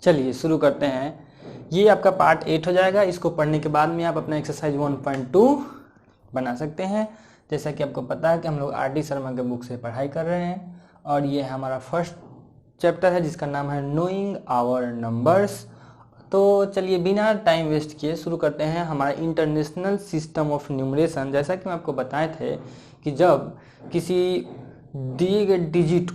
चलिए शुरू करते हैं। ये आपका पार्ट 8 हो जाएगा। इसको पढ़ने के बाद में आप अपना एक्सरसाइज 1.2 बना सकते हैं। जैसा कि आपको पता है कि हम लोग RD शर्मा के बुक से पढ़ाई कर रहे हैं और ये हमारा फर्स्ट चैप्टर है जिसका नाम है नोइंग आवर नंबर्स। तो चलिए बिना टाइम वेस्ट किए शुरू करते हैं। हमारा इंटरनेशनल सिस्टम ऑफ न्यूमरेशन, जैसा कि मैं आपको बताए थे कि जब किसी दिए गए डिजिट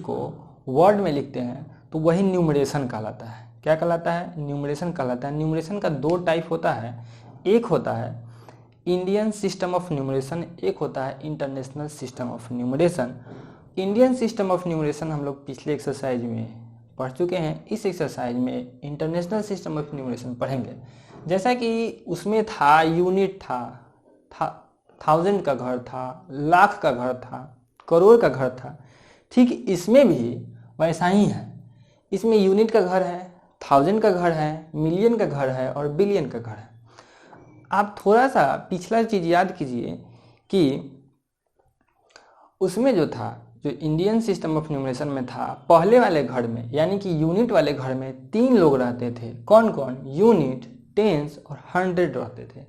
को वर्ड में लिखते हैं तो वही न्यूमरेशन कहलाता है। क्या कहलाता है? न्यूमरेशन कहलाता है। न्यूमरेशन का दो टाइप होता है, एक होता है इंडियन सिस्टम ऑफ न्यूमरेशन, एक होता है international system of numeration. Indian system of numeration हम लोग पिछले एक्सरसाइज में पढ़ चुके हैं। इस एक्सरसाइज में इंटरनेशनल सिस्टम ऑफ न्यूमरेशन पढ़ेंगे। जैसा कि उसमें था यूनिट था, थाउजेंड का घर था, लाख का घर था, करोड़ का घर था। ठीक इसमें भी वैसा ही है। इसमें यूनिट का घर है, थाउजेंड का घर है, मिलियन का घर है और बिलियन का घर है। आप थोड़ा सा पिछला चीज याद कीजिए कि उसमें जो था, जो इंडियन सिस्टम ऑफ न्यूमरेशन में था, पहले वाले घर में यानी कि यूनिट वाले घर में 3 लोग रहते थे। कौन कौन? यूनिट, टेंस और हंड्रेड रहते थे।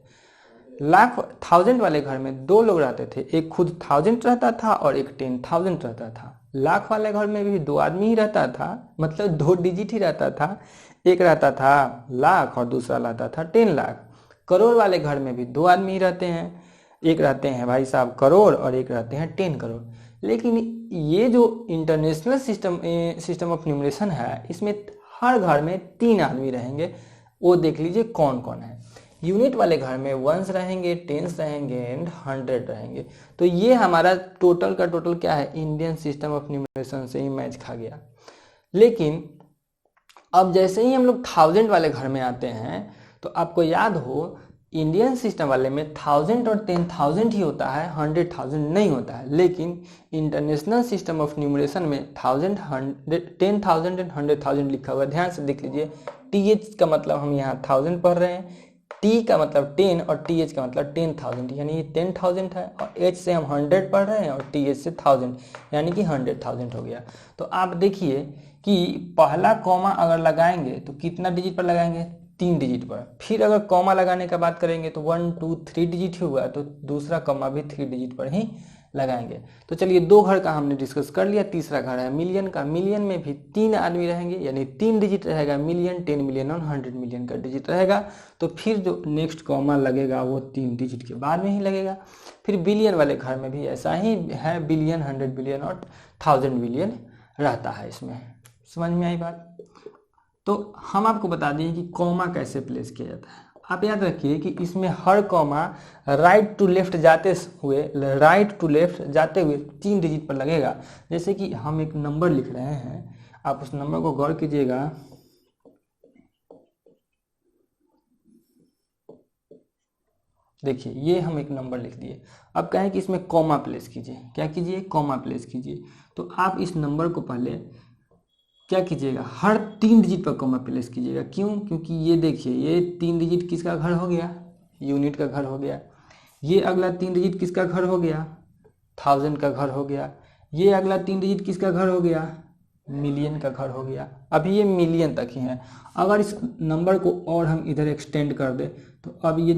लाख थाउजेंड वाले घर में 2 लोग रहते थे, एक खुद थाउजेंड रहता था और एक 10,000 रहता था। लाख वाले घर में भी 2 आदमी ही रहता था, मतलब 2 डिजिट ही रहता था। एक रहता था लाख और दूसरा रहता था 10 लाख। करोड़ वाले घर में भी 2 आदमी ही रहते हैं, एक रहते हैं भाई साहब करोड़ और एक रहते हैं 10 करोड़। लेकिन ये जो इंटरनेशनल सिस्टम ऑफ न्यूमरेशन है, इसमें हर घर में 3 आदमी रहेंगे। वो देख लीजिए कौन कौन है। यूनिट वाले घर में 1s रहेंगे, 10s रहेंगे एंड 100 रहेंगे। तो ये हमारा टोटल का टोटल क्या है? इंडियन सिस्टम ऑफ न्यूमरेशन से ही मैच खा गया। लेकिन अब जैसे ही हम लोग थाउजेंड वाले घर में आते हैं तो आपको याद हो इंडियन सिस्टम वाले में 1000 और 10,000 ही होता है, 100,000 नहीं होता है। लेकिन इंटरनेशनल सिस्टम ऑफ न्यूमरेशन में 1000, 10,000 एंड 100,000 लिखा हुआ है। ध्यान से देख लीजिए। TH का मतलब हम यहाँ 1000 पढ़ रहे हैं, T का मतलब 10 और TH का मतलब 10,000, यानी ये 10,000 है। और H से हम 100 पढ़ रहे हैं और TH से 1000 यानी कि 100,000 हो गया। तो आप देखिए कि पहला कॉमा अगर लगाएंगे तो कितना डिजिट पर लगाएंगे? 3 डिजिट पर। फिर अगर कॉमा लगाने का बात करेंगे तो 1 2 3 डिजिट ही हुआ, तो दूसरा कॉमा भी 3 डिजिट पर ही लगाएंगे। तो चलिए 2 घर का हमने डिस्कस कर लिया। तीसरा घर है मिलियन का। मिलियन में भी 3 आदमी रहेंगे, यानी 3 डिजिट रहेगा। मिलियन, 10 मिलियन और 100 मिलियन का डिजिट रहेगा। तो फिर जो नेक्स्ट कॉमा लगेगा वो 3 डिजिट के बाद में ही लगेगा। फिर बिलियन वाले घर में भी ऐसा ही है, बिलियन, 100 बिलियन और 1000 बिलियन रहता है इसमें। समझ में आई बात? तो हम आपको बता दें कि कॉमा कैसे प्लेस किया जाता है। आप याद रखिए कि इसमें हर कॉमा राइट टू लेफ्ट जाते हुए 3 डिजिट पर लगेगा। जैसे कि हम एक नंबर लिख रहे हैं, आप उस नंबर को गौर कीजिएगा। देखिए ये हम एक नंबर लिख दिए। अब कहें कि इसमें कॉमा प्लेस कीजिए। क्या कीजिए? कॉमा प्लेस कीजिए। तो आप इस नंबर को पहले क्या कीजिएगा? हर 3 डिजिट पर कॉमा प्लेस कीजिएगा। क्यों? क्योंकि ये देखिए, ये 3 डिजिट किसका घर हो गया? यूनिट का घर हो गया। ये अगला 3 डिजिट किसका घर हो गया? 1000 का घर हो गया। ये अगला 3 डिजिट किसका घर हो गया? मिलियन का घर हो गया। अभी ये मिलियन तक ही है। अगर इस नंबर को और हम इधर एक्सटेंड कर दे तो अब ये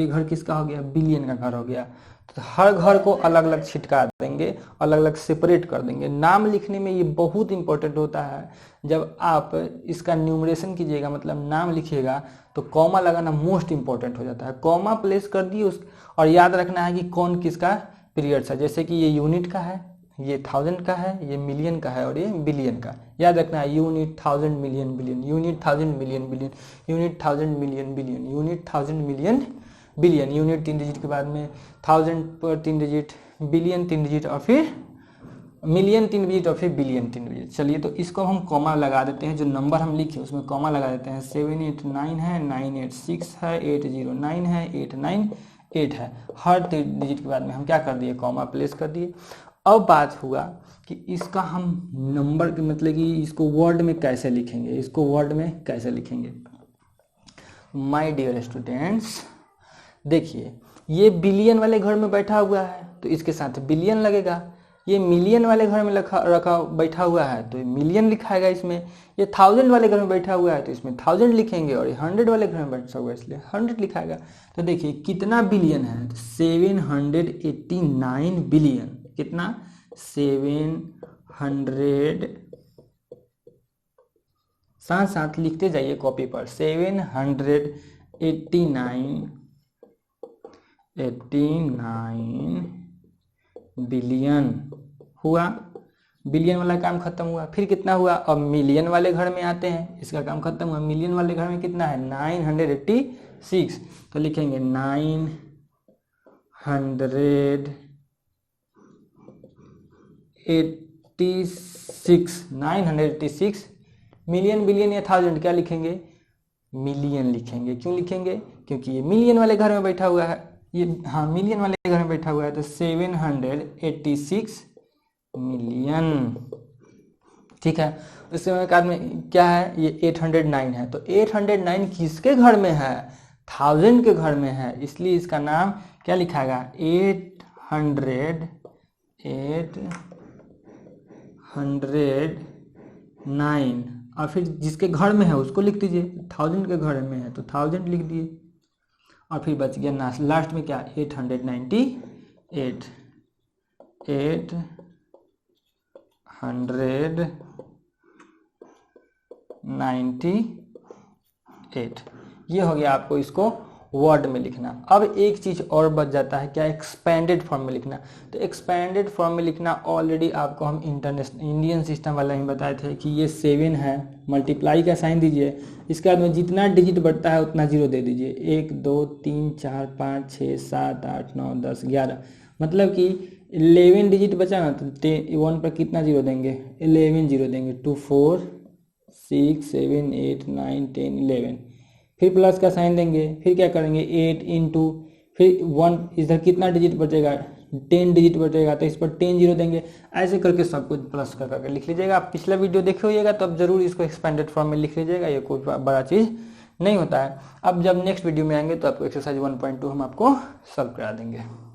घर किसका हो गया? बिलियन का घर हो गया। तो हर घर को अलग अलग छिटका देंगे, अलग अलग सेपरेट कर देंगे। नाम लिखने में ये बहुत इंपॉर्टेंट होता है। जब आप इसका न्यूमरेशन कीजिएगा, मतलब नाम लिखिएगा, तो कॉमा लगाना मोस्ट इंपॉर्टेंट हो जाता है। कॉमा प्लेस कर दिए और याद रखना है कि कौन किसका पीरियड्स है। जैसे कि ये यूनिट का है, ये 1000 का है, ये मिलियन का है और ये बिलियन का। याद रखना है unit 1000 million billion, unit 1000 million billion, unit 1000 million billion, unit 1000 million billion. Unit 3 digit के बाद में 1000 पर 3 डिजिट, बिलियन 3 डिजिट और फिर मिलियन 3 डिजिट और फिर बिलियन 3 डिजिट। चलिए तो इसको हम कॉमा लगा देते हैं। जो नंबर हम लिखे उसमें कॉमा लगा देते हैं। 789 है, 986 है, 809 है, 898 है। हर 3 डिजिट के बाद में हम क्या कर दिए? कॉमा प्लेस कर दिए। अब बात हुआ कि इसका हम नंबर के मतलब कि इसको वर्ड में कैसे लिखेंगे। इसको वर्ड में कैसे लिखेंगे? माय डियर स्टूडेंट्स, देखिए ये बिलियन वाले घर में बैठा हुआ है तो इसके साथ बिलियन लगेगा। ये मिलियन वाले घर में रखा बैठा हुआ है तो मिलियन लिखाएगा इसमें, ये 1000 वाले घर में बैठा हुआ है तो इसमें 1000 लिखेंगे, और ये 100 वाले घर में बैठा हुआ है इसलिए 100 लिखाएगा। तो देखिए कितना बिलियन है, 789 बिलियन। कितना? 700, साथ साथ लिखते जाइए कॉपी पर, 789 बिलियन हुआ। बिलियन वाला काम खत्म हुआ। फिर कितना हुआ? अब मिलियन वाले घर में आते हैं, इसका काम खत्म हुआ। मिलियन वाले घर में कितना है? 986। तो लिखेंगे 986 मिलियन, बिलियन या 1000 क्या लिखेंगे? मिलियन लिखेंगे। क्यों लिखेंगे? क्योंकि ये मिलियन वाले घर में बैठा हुआ है, ये हाँ मिलियन वाले घर में बैठा हुआ है, तो 786 मिलियन। ठीक है। उसके बाद में क्या है? ये 809 है, तो 809 किसके घर में है? 1000 के घर में है, इसलिए इसका नाम क्या लिखाएगा? 809। और फिर जिसके घर में है उसको लिख दीजिए, 1000 के घर में है तो 1000 लिख दिए। और फिर बच गया लास्ट में क्या? 898। 898 ये हो गया आपको इसको वर्ड में लिखना। अब एक चीज और बच जाता है, क्या? एक्सपेंडेड फॉर्म में लिखना। तो एक्सपेंडेड फॉर्म में लिखना ऑलरेडी आपको हम इंडियन सिस्टम वाला ही बताए थे कि ये 7 है, मल्टीप्लाई का साइन दीजिए, इसके बाद में जितना डिजिट बढ़ता है उतना जीरो दे दीजिए। 1 2 3 4 5 6 7 8 9 10 11, मतलब कि 11 डिजिट बचा ना, तो 1 पर कितना जीरो देंगे? 11 जीरो देंगे। 2 4 6 7 8 9 10 11, फिर प्लस का साइन देंगे। फिर क्या करेंगे? 8 इंटू, फिर 1, इधर कितना डिजिट बचेगा? 10 डिजिट बचेगा, तो इस पर 10 जीरो देंगे। ऐसे करके सब कुछ प्लस कर करके लिख लीजिएगा। आप पिछला वीडियो देखे होइएगा तो अब जरूर इसको एक्सपेंडेड फॉर्म में लिख लीजिएगा, ये कोई बड़ा चीज़ नहीं होता है। अब जब नेक्स्ट वीडियो में आएंगे तो आपको एक्सरसाइज 1.2 हम आपको सॉल्व करा देंगे।